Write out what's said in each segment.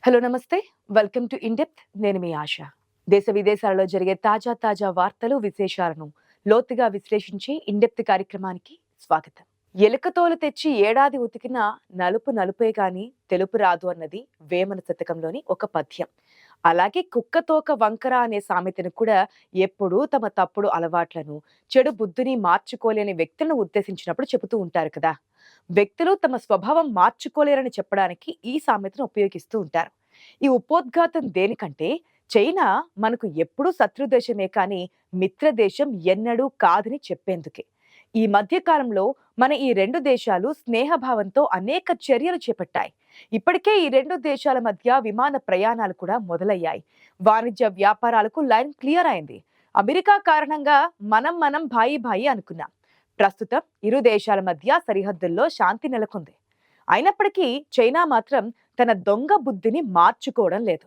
Hello నమస్తే. Welcome to in depth. నేను మీ ఆశ. దేశ విదేశాలలో జరిగే తాజా వార్తలు, విశేషాలను లోతుగా విశ్లేషించే ఇన్‌డెప్త్ కార్యక్రమానికి స్వాగతం. ఎలుకతోలు తెచ్చి ఏడాది ఉతికినా నలుపు నలుపే గాని తెలుపు రాదు అన్నది వేమన శతకంలోని ఒక పద్యం. అలాగే కుక్కతోక వంకర అనే సామెతను కూడా ఎప్పుడూ తమ తప్పుడు అలవాట్లను, చెడు బుద్ధిని మార్చుకోలేని వ్యక్తులను ఉద్దేశించినప్పుడు చెబుతూ ఉంటారు కదా. వ్యక్తులు తమ స్వభావం మార్చుకోలేరని చెప్పడానికి ఈ సామెతను ఉపయోగిస్తూ ఉంటారు. ఈ ఉపోద్ఘాతం దేనికంటే చైనా మనకు ఎప్పుడూ శత్రుదేశమే కానీ మిత్రదేశం ఎన్నడూ కాదని చెప్పేందుకే. ఈ మధ్య కాలంలో మన ఈ రెండు దేశాలు స్నేహభావంతో అనేక చర్యలు చేపట్టాయి. ఇప్పటికే ఈ రెండు దేశాల మధ్య విమాన ప్రయాణాలు కూడా మొదలయ్యాయి. వాణిజ్య వ్యాపారాలకు లైన్ క్లియర్ అయింది. అమెరికా కారణంగా మనం భాయి భాయి అనుకున్నాం. ప్రస్తుతం ఇరు దేశాల మధ్య సరిహద్దుల్లో శాంతి నెలకొంది. అయినప్పటికీ చైనా మాత్రం తన దొంగ బుద్ధిని మార్చుకోవడం లేదు.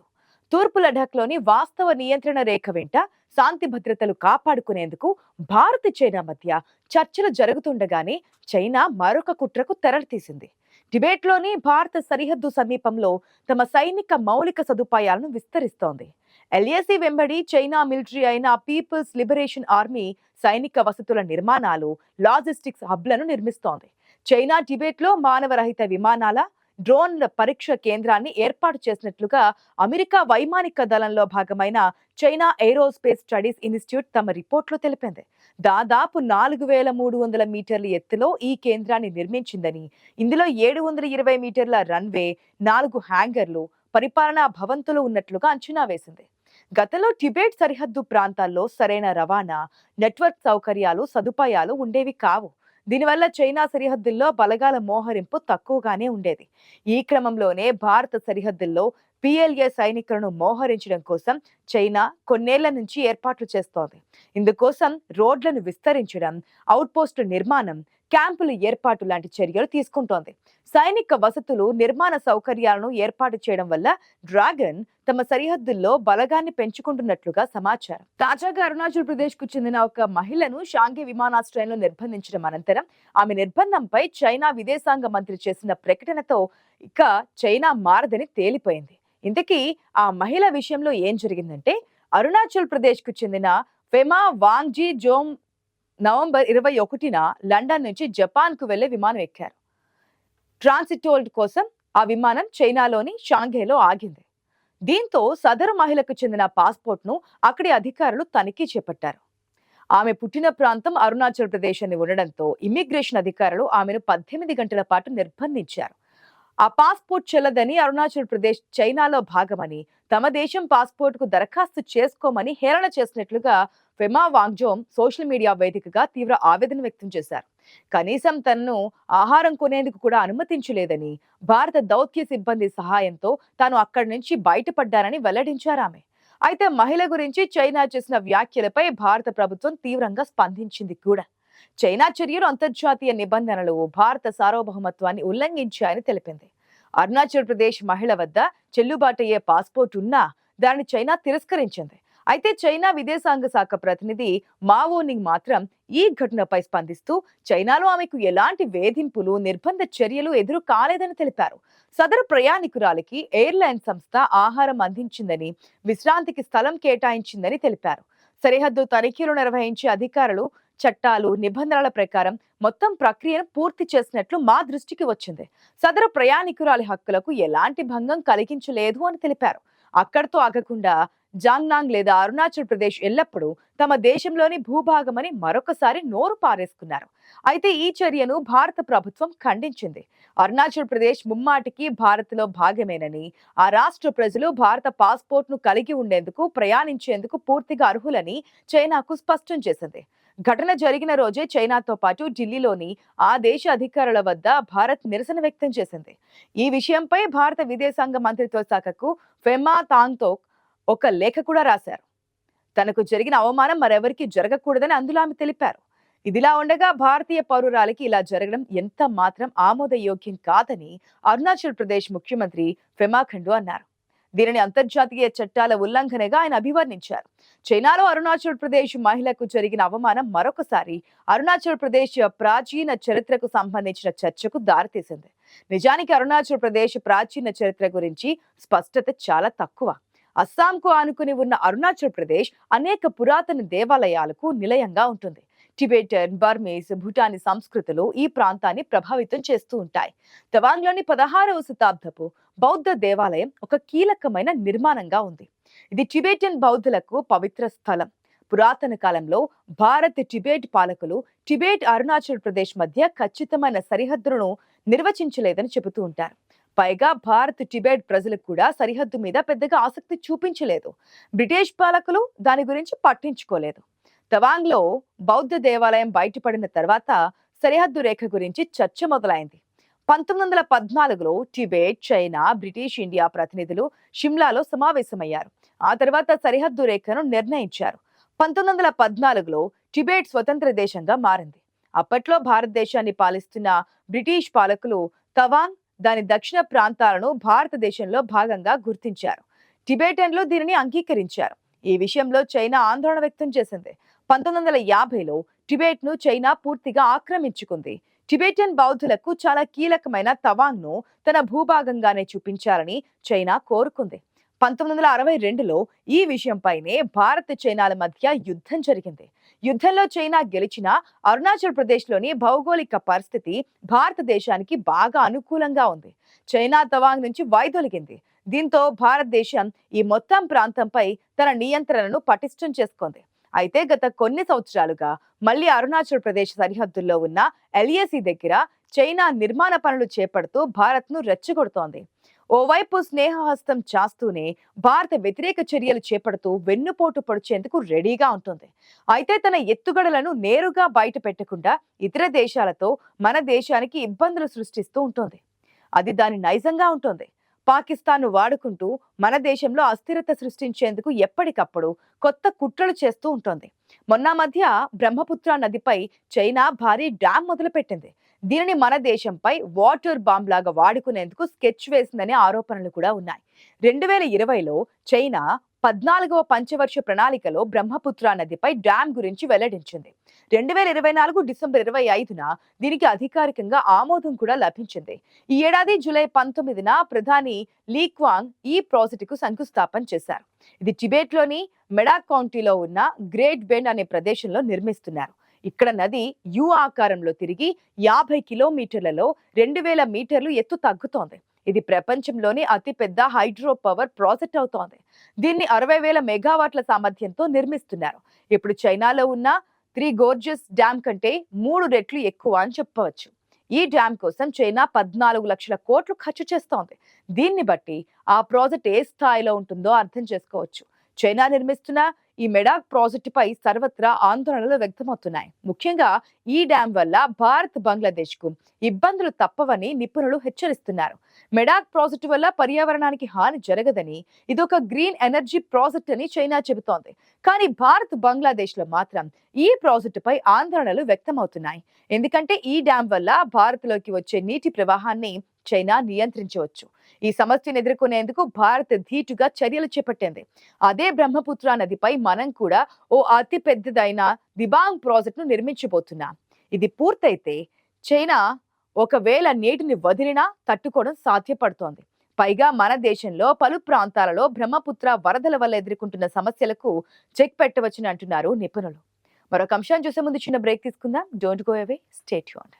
తూర్పు లడాఖ్లోని వాస్తవ నియంత్రణ రేఖ వెంట శాంతి భద్రతలు కాపాడుకునేందుకు భారత్ చైనా మధ్య చర్చలు జరుగుతుండగానే చైనా మరొక కుట్రకు తెరతీసింది. టిబెట్లోని భారత సరిహద్దు సమీపంలో తమ సైనిక మౌలిక సదుపాయాలను విస్తరిస్తోంది. ఎల్ఏసీ వెంబడి చైనా మిలిటరీ అయిన పీపుల్స్ లిబరేషన్ ఆర్మీ సైనిక వసతుల నిర్మాణాలు, లాజిస్టిక్స్ హబ్లను నిర్మిస్తోంది. చైనా టిబెట్లో మానవరహిత విమానాల, డ్రోన్ల పరీక్ష కేంద్రాన్ని ఏర్పాటు చేసినట్లుగా అమెరికా వైమానిక దళంలో భాగమైన చైనా ఏరోస్పేస్ స్టడీస్ ఇన్స్టిట్యూట్ తమ రిపోర్ట్లో తెలిపింది. దాదాపు 4,300 మీటర్ల ఎత్తులో ఈ కేంద్రాన్ని నిర్మించిందని, ఇందులో 720 మీటర్ల రన్వే, 4 హ్యాంగర్లు, పరిపాలనా భవంతులు ఉన్నట్లుగా అంచనా వేసింది. గతంలో టిబెట్ సరిహద్దు ప్రాంతాల్లో సరైన రవాణా, నెట్వర్క్ సౌకర్యాలు, సదుపాయాలు ఉండేవి కావు. దీనివల్ల చైనా సరిహద్దుల్లో బలగాల మోహరింపు తక్కువగానే ఉండేది. ఈ క్రమంలోనే భారత సరిహద్దుల్లో పిఎల్ఏ సైనికులను మోహరించడం కోసం చైనా కొన్నేళ్ల నుంచి ఏర్పాట్లు చేస్తోంది. ఇందుకోసం రోడ్లను విస్తరించడం, అవుట్పోస్టుల నిర్మాణం, క్యాంపుల ఏర్పాటు లాంటి చర్యలు తీసుకుంటోంది. సైనిక వసతులు, నిర్మాణ సౌకర్యాలను ఏర్పాటు చేయడం వల్ల డ్రాగన్ తమ సరిహద్దుల్లో బలగాన్ని పెంచుకుంటున్నట్లుగా సమాచారం. తాజాగా అరుణాచల్ ప్రదేశ్ కు చెందిన ఒక మహిళను షాంఘై విమానాశ్రయంలో నిర్బంధించడం అనంతరం ఆమె నిర్బంధంపై చైనా విదేశాంగ మంత్రి చేసిన ప్రకటనతో ఇక చైనా మారదని తేలిపోయింది. ఇంతకీ ఆ మహిళ విషయంలో ఏం జరిగిందంటే, అరుణాచల్ ప్రదేశ్ కు చెందిన ఫెమా వాంగ్జీ జోమ్ నవంబర్ 21న లండన్ నుంచి జపాన్ కు వెళ్లే విమానం ఎక్కారు. ట్రాన్సిటోల్డ్ కోసం ఆ విమానం చైనాలోని షాంఘైలో ఆగింది. దీంతో సదరు మహిళకు చెందిన పాస్పోర్ట్ ను అక్కడి అధికారులు తనిఖీ చేపట్టారు. ఆమె పుట్టిన ప్రాంతం అరుణాచల్ ప్రదేశ్ అని ఉండడంతో ఇమ్మిగ్రేషన్ అధికారులు ఆమెను 18 గంటల పాటు నిర్బంధించారు. ఆ పాస్పోర్ట్ చెల్లదని, అరుణాచల్ ప్రదేశ్ చైనాలో భాగమని, తమ దేశం పాస్పోర్ట్ కు దరఖాస్తు చేసుకోమని హేళన చేసినట్లుగా ఫెమా వాంగ్జోమ్ సోషల్ మీడియా వేదికగా తీవ్ర ఆవేదన వ్యక్తం చేశారు. కనీసం తనను ఆహారం కొనేందుకు కూడా అనుమతించలేదని, భారత దౌత్య సిబ్బంది సహాయంతో తాను అక్కడి నుంచి బయటపడ్డారని వెల్లడించారామె. అయితే మహిళ గురించి చైనా చేసిన వ్యాఖ్యలపై భారత ప్రభుత్వం తీవ్రంగా స్పందించింది కూడా. చైనా చర్యలు అంతర్జాతీయ నిబంధనలు, భారత సార్వభౌమత్వాన్ని ఉల్లంఘించాయని తెలిపింది. అరుణాచల్ ప్రదేశ్ మహిళ వద్ద చెల్లుబాటయ్యే పాస్పోర్ట్ ఉన్నా దాన్ని చైనా తిరస్కరించింది. అయితే చైనా విదేశాంగ శాఖ ప్రతినిధి మావోనింగ్ మాత్రం ఈ ఘటనపై స్పందిస్తూ చైనాలో ఆమెకు ఎలాంటి వేధింపులు, నిర్బంధ చర్యలు ఎదురు కాలేదని తెలిపారు. సదరు ప్రయాణికురాలికి ఎయిర్లైన్ సంస్థ ఆహారం అందించిందని, విశ్రాంతికి స్థలం కేటాయించిందని తెలిపారు. సరిహద్దు తనిఖీలు నిర్వహించే అధికారులు చట్టాలు, నిబంధనల ప్రకారం మొత్తం ప్రక్రియను పూర్తి చేసినట్లు మా దృష్టికి వచ్చింది. సదరు ప్రయాణికురాలి హక్కులకు ఎలాంటి భంగం కలిగించలేదు అని తెలిపారు. అక్కడితో ఆగకుండా జాంగ్నాంగ్ లేదా అరుణాచల్ ప్రదేశ్ ఎల్లప్పుడూ తమ దేశంలోని భూభాగమని మరొకసారి నోరు పారేసుకున్నారు. అయితే ఈ చర్యను భారత ప్రభుత్వం ఖండించింది. అరుణాచల్ ప్రదేశ్ ముమ్మాటికి భారత్లో భాగమేనని, ఆ రాష్ట్ర ప్రజలు భారత పాస్పోర్ట్ ను కలిగి ఉండేందుకు, ప్రయాణించేందుకు పూర్తిగా అర్హులని చైనాకు స్పష్టం చేసింది. ఘటన జరిగిన రోజే చైనాతో పాటు ఢిల్లీలోని ఆ దేశ అధికారుల వద్ద భారత్ నిరసన వ్యక్తం చేసింది. ఈ విషయంపై భారత విదేశాంగ మంత్రిత్వ శాఖకు ఫెమా తాంగ్తోక్ ఒక లేఖ కూడా రాశారు. తనకు జరిగిన అవమానం మరెవరికి జరగకూడదని అందులో ఆమె తెలిపారు. ఇదిలా ఉండగా భారతీయ పౌరురాలికి ఇలా జరగడం ఎంత మాత్రం ఆమోదయోగ్యం కాదని అరుణాచల్ ప్రదేశ్ ముఖ్యమంత్రి ఫెమా ఖండు అన్నారు. దీనిని అంతర్జాతీయ చట్టాల ఉల్లంఘనగా ఆయన అభివర్ణించారు. చైనాలో అరుణాచల్ ప్రదేశ్ మహిళకు జరిగిన అవమానం మరొకసారి అరుణాచల్ ప్రదేశ్ ప్రాచీన చరిత్రకు సంబంధించిన చర్చకు దారితీసింది. నిజానికి అరుణాచల్ ప్రదేశ్ ప్రాచీన చరిత్ర గురించి స్పష్టత చాలా తక్కువ. అస్సాంకు ఆనుకుని ఉన్న అరుణాచల్ ప్రదేశ్ అనేక పురాతన దేవాలయాలకు నిలయంగా ఉంటుంది. టిబెటన్, బర్మీస్, భూటానీ సంస్కృతులు ఈ ప్రాంతాన్ని ప్రభావితం చేస్తూ ఉంటాయి. తవాంగ్లోని 16వ శతాబ్దపు బౌద్ధ దేవాలయం ఒక కీలకమైన నిర్మాణంగా ఉంది. ఇది టిబెటన్ బౌద్ధులకు పవిత్ర స్థలం. పురాతన కాలంలో భారత్ టిబెట్ పాలకులు టిబెట్ అరుణాచల్ ప్రదేశ్ మధ్య ఖచ్చితమైన సరిహద్దులను నిర్వచించలేదని చెబుతూ ఉంటారు. పైగా భారత్ టిబెట్ ప్రజలకు కూడా సరిహద్దు మీద పెద్దగా ఆసక్తి చూపించలేదు. బ్రిటిష్ పాలకులు దాని గురించి పట్టించుకోలేదు. తవాంగ్లో బౌద్ధ దేవాలయం బయటపడిన తర్వాత సరిహద్దు రేఖ గురించి చర్చ మొదలైంది. 1914లో టిబెట్, చైనా, బ్రిటిష్ ఇండియా ప్రతినిధులు షిమ్లాలో సమావేశమయ్యారు. ఆ తర్వాత సరిహద్దు రేఖను నిర్ణయించారు. 1914లో టిబెట్ స్వతంత్ర దేశంగా మారింది. అప్పట్లో భారతదేశాన్ని పాలిస్తున్న బ్రిటిష్ పాలకులు తవాంగ్, దాని దక్షిణ ప్రాంతాలను భారతదేశంలో భాగంగా గుర్తించారు. టిబెటన్లు దీనిని అంగీకరించారు. ఈ విషయంలో చైనా ఆందోళన వ్యక్తం చేసింది. 1950లో టిబెట్ ను చైనా పూర్తిగా ఆక్రమించుకుంది. టిబెటన్ బౌద్ధులకు చాలా కీలకమైన తవాంగ్ను తన భూభాగంగానే చూపించాలని చైనా కోరుకుంది. 1962లో ఈ విషయంపైనే భారత్ చైనాల మధ్య యుద్ధం జరిగింది. యుద్ధంలో చైనా గెలిచినా అరుణాచల్ ప్రదేశ్లోని భౌగోళిక పరిస్థితి భారతదేశానికి బాగా అనుకూలంగా ఉంది. చైనా తవాంగ్ నుంచి వైదొలిగింది. దీంతో భారతదేశం ఈ మొత్తం ప్రాంతంపై తన నియంత్రణను పటిష్టం చేసుకుంది. అయితే గత కొన్ని సంవత్సరాలుగా మళ్లీ అరుణాచల్ ప్రదేశ్ సరిహద్దుల్లో ఉన్న ఎల్ఏసి దగ్గర చైనా నిర్మాణ పనులు చేపడుతూ భారత్ను రెచ్చగొడుతోంది. ఓవైపు స్నేహహస్తం చాస్తూనే భారత వ్యతిరేక చర్యలు చేపడుతూ వెన్నుపోటు పొడిచేందుకు రెడీగా ఉంటుంది. అయితే తన ఎత్తుగడలను నేరుగా బయట పెట్టకుండా ఇతర దేశాలతో మన దేశానికి ఇబ్బందులు సృష్టిస్తూ ఉంటుంది. అది దాని నైజంగా ఉంటుంది. పాకిస్తాన్ను వాడుకుంటూ మన దేశంలో అస్థిరత సృష్టించేందుకు ఎప్పటికప్పుడు కొత్త కుట్రలు చేస్తూ ఉంటుంది. మొన్న మధ్య బ్రహ్మపుత్ర నదిపై చైనా భారీ డ్యాం మొదలుపెట్టింది. దీనిని మన దేశంపై వాటర్ బాంబ్ లాగా వాడుకునేందుకు స్కెచ్ వేసిందనే ఆరోపణలు కూడా ఉన్నాయి. 2020లో చైనా 14వ పంచవర్ష ప్రణాళికలో బ్రహ్మపుత్ర నదిపై డ్యాం గురించి వెల్లడించింది. 2024 డిసెంబర్ 25న దీనికి అధికారికంగా ఆమోదం కూడా లభించింది. ఈ ఏడాది జూలై 19న ప్రధాని లీ క్వాంగ్ ఈ ప్రాజెక్టుకు శంకుస్థాపన చేశారు. ఇది టిబెట్లోని మెడాక్ కౌంటీలో ఉన్న గ్రేట్ బెండ్ అనే ప్రదేశంలో నిర్మిస్తున్నారు. ఇక్కడ నది యు ఆకారంలో తిరిగి 50 కిలోమీటర్లలో 2000 మీటర్లు ఎత్తు తగ్గుతోంది. ఇది ప్రపంచంలోని అతిపెద్ద హైడ్రో పవర్ ప్రాజెక్ట్ అవుతోంది. దీన్ని 60,000 మెగావాట్ల సామర్థ్యంతో నిర్మిస్తున్నారు. ఇప్పుడు చైనాలో ఉన్న 3 గోర్జెస్ డ్యాం కంటే 3 రెట్లు ఎక్కువ అని చెప్పవచ్చు. ఈ డ్యాం కోసం చైనా 14 లక్షల కోట్లు ఖర్చు చేస్తోంది. దీన్ని బట్టి ఆ ప్రాజెక్ట్ ఏ స్థాయిలో ఉంటుందో అర్థం చేసుకోవచ్చు. చైనా నిర్మిస్తున్న ఈ మెడాక్ ప్రాజెక్టుపై సర్వత్రా ఆందోళనలు వ్యక్తమవుతున్నాయి. ముఖ్యంగా ఈ డ్యాం వల్ల భారత్, బంగ్లాదేశ్ కు ఇబ్బందులు తప్పవని నిపుణులు హెచ్చరిస్తున్నారు. మెడాక్ ప్రాజెక్టు వల్ల పర్యావరణానికి హాని జరగదని, ఇదొక గ్రీన్ ఎనర్జీ ప్రాజెక్ట్ అని చైనా చెబుతోంది. కానీ భారత్, బంగ్లాదేశ్ లో మాత్రం ఈ ప్రాజెక్టుపై ఆందోళనలు వ్యక్తమవుతున్నాయి. ఎందుకంటే ఈ డ్యాం వల్ల భారత్ లోకి వచ్చే నీటి ప్రవాహాన్ని చైనా నియంత్రించవచ్చు. ఈ సమస్యను ఎదుర్కొనేందుకు భారత్ ధీటుగా చర్యలు చేపట్టింది. అదే బ్రహ్మపుత్ర నదిపై మనం కూడా ఓ అతి పెద్దదైన దిబాంగ్ ప్రాజెక్టును నిర్మించబోతున్నాం. ఇది పూర్తయితే చైనా ఒకవేళ నీటిని వదిలినా తట్టుకోవడం సాధ్యపడుతోంది. పైగా మన దేశంలో పలు ప్రాంతాలలో బ్రహ్మపుత్ర వరదల వల్ల ఎదుర్కొంటున్న సమస్యలకు చెక్ పెట్టవచ్చని అంటున్నారు నిపుణులు. మరొక అంశాన్ని చూసే ముందు చిన్న బ్రేక్ తీసుకుందాం. Don't go away, stay tuned.